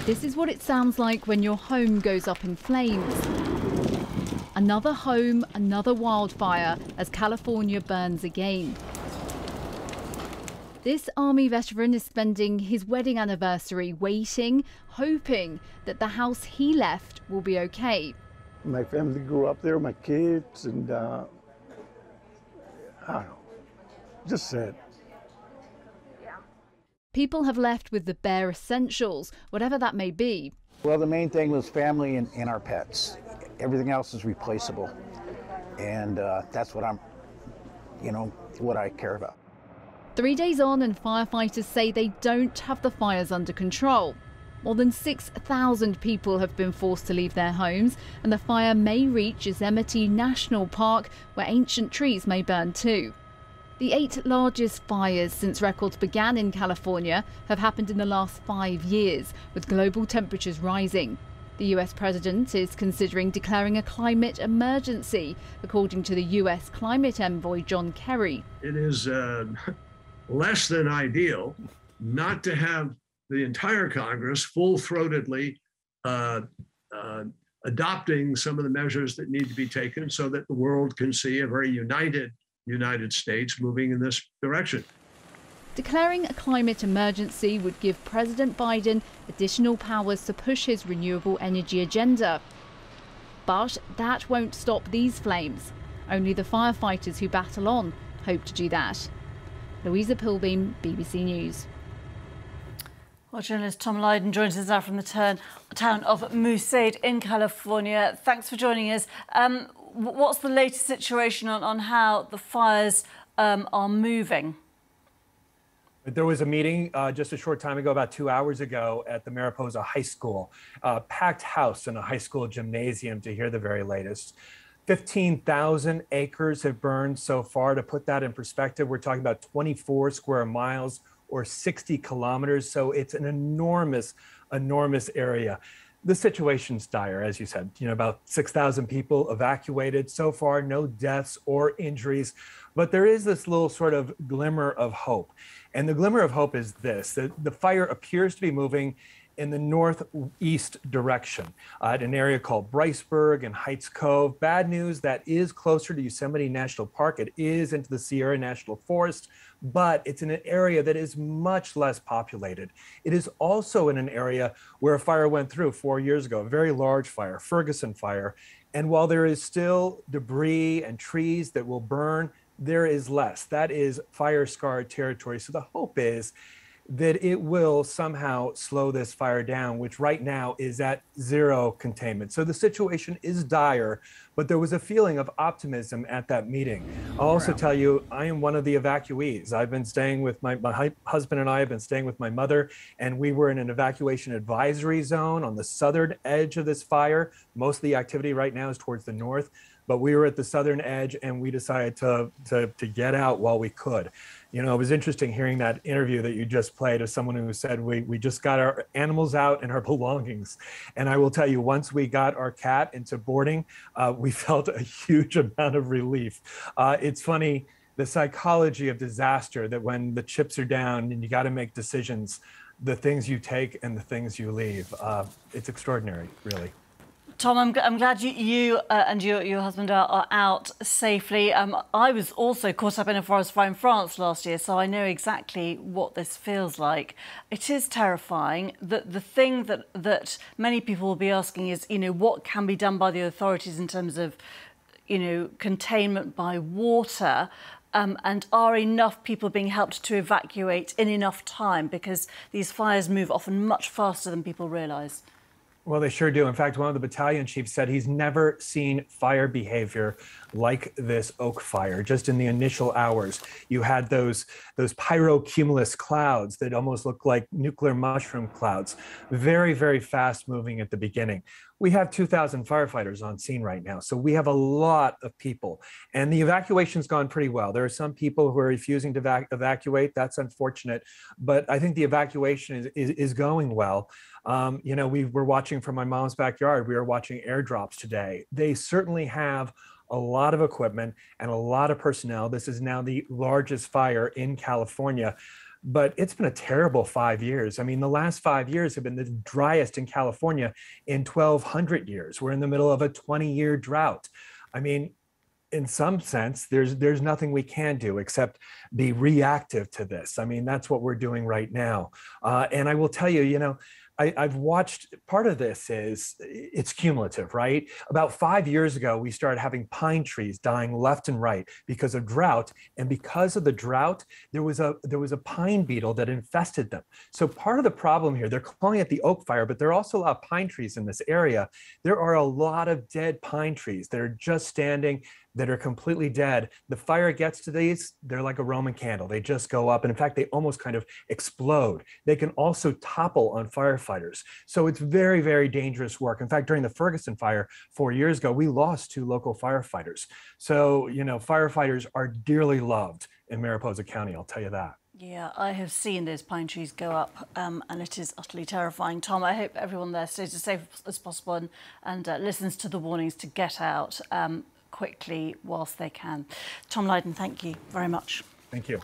This is what it sounds like when your home goes up in flames. Another home, another wildfire as California burns again. This Army veteran is spending his wedding anniversary waiting, hoping that the house he left will be okay. My family grew up there, my kids, and I don't know, just sad. People have left with the bare essentials, whatever that may be. Well, the main thing was family and our pets. Everything else is replaceable. And that's what what I care about. 3 days on, and firefighters say they don't have the fires under control. More than 6,000 people have been forced to leave their homes, and the fire may reach Yosemite National Park, where ancient trees may burn too. The 8 largest fires since records began in California have happened in the last 5 years, with global temperatures rising. The US president is considering declaring a climate emergency, according to the US climate envoy John Kerry. It is less than ideal not to have the entire Congress full-throatedly adopting some of the measures that need to be taken so that the world can see a very united United States moving in this direction. Declaring a climate emergency would give President Biden additional powers to push his renewable energy agenda. But that won't stop these flames. Only the firefighters who battle on hope to do that. Louisa Pilbeam, BBC News. Well, journalist Tom Lydon joins us now from the town of Musade in California. Thanks for joining us. What's the latest situation on how the fires are moving? There was a meeting just a short time ago, about 2 hours ago, at the Mariposa High School. Packed house in a high school gymnasium to hear the very latest. 15,000 acres have burned so far. To put that in perspective, we're talking about 24 square miles or 60 kilometers. So it's an enormous, enormous area. The situation's dire, as you said, about 6,000 people evacuated so far, no deaths or injuries, but there is this little sort of glimmer of hope. And the glimmer of hope is this, that the fire appears to be moving in the northeast direction at an area called Bryceburg and Heights Cove. Bad news, that is closer to Yosemite National Park. It is into the Sierra National Forest, but it's in an area that is much less populated. It is also in an area where a fire went through 4 years ago, a very large fire, Ferguson fire. And while there is still debris and trees that will burn, there is less. That is fire-scarred territory. So the hope is that it will somehow slow this fire down, which right now is at zero containment. So the situation is dire, but there was a feeling of optimism at that meeting. I'll also tell you, I am one of the evacuees. I've been staying with my husband and I have been staying with my mother, and we were in an evacuation advisory zone on the southern edge of this fire. Most of the activity right now is towards the north, but we were at the southern edge and we decided to get out while we could. It was interesting hearing that interview that you just played of someone who said, we just got our animals out and our belongings. And I will tell you, once we got our cat into boarding, we felt a huge amount of relief. It's funny, the psychology of disaster, that when the chips are down and you got to make decisions, the things you take and the things you leave, it's extraordinary, really. Tom, I'm glad you and your husband are out safely. I was also caught up in a forest fire in France last year, so I know exactly what this feels like. It is terrifying. The thing that many people will be asking is, what can be done by the authorities in terms of, containment by water, and are enough people being helped to evacuate in enough time? Because these fires move often much faster than people realise. Well, they sure do. In fact, one of the battalion chiefs said he's never seen fire behavior like this oak fire. Just in the initial hours, you had those pyrocumulus clouds that almost look like nuclear mushroom clouds. Very, very fast moving at the beginning. We have 2,000 firefighters on scene right now, so we have a lot of people. And the evacuation's gone pretty well. There are some people who are refusing to evacuate. That's unfortunate. But I think the evacuation is going well. We were watching from my mom's backyard. We were watching airdrops today. They certainly have a lot of equipment and a lot of personnel. This is now the largest fire in California. but it's been a terrible 5 years. I mean, the last 5 years have been the driest in California in 1,200 years. We're in the middle of a 20-year drought. I mean, in some sense, there's nothing we can do except be reactive to this. I mean, that's what we're doing right now. And I will tell you, I've watched, part of this is it's cumulative, right? About 5 years ago, we started having pine trees dying left and right because of drought. And because of the drought, there was a pine beetle that infested them. So part of the problem here, they're calling it the oak fire, but there are also a lot of pine trees in this area. There are a lot of dead pine trees that are just standing, that are completely dead. The fire gets to these, they're like a Roman candle. They just go up. And in fact, they almost kind of explode. They can also topple on firefighters. So it's very, very dangerous work. In fact, during the Ferguson fire 4 years ago, we lost 2 local firefighters. So, firefighters are dearly loved in Mariposa County, I'll tell you that. Yeah, I have seen those pine trees go up, and it is utterly terrifying. Tom, I hope everyone there stays as safe as possible and listens to the warnings to get out quickly whilst they can. Tom Lydon, thank you very much. Thank you.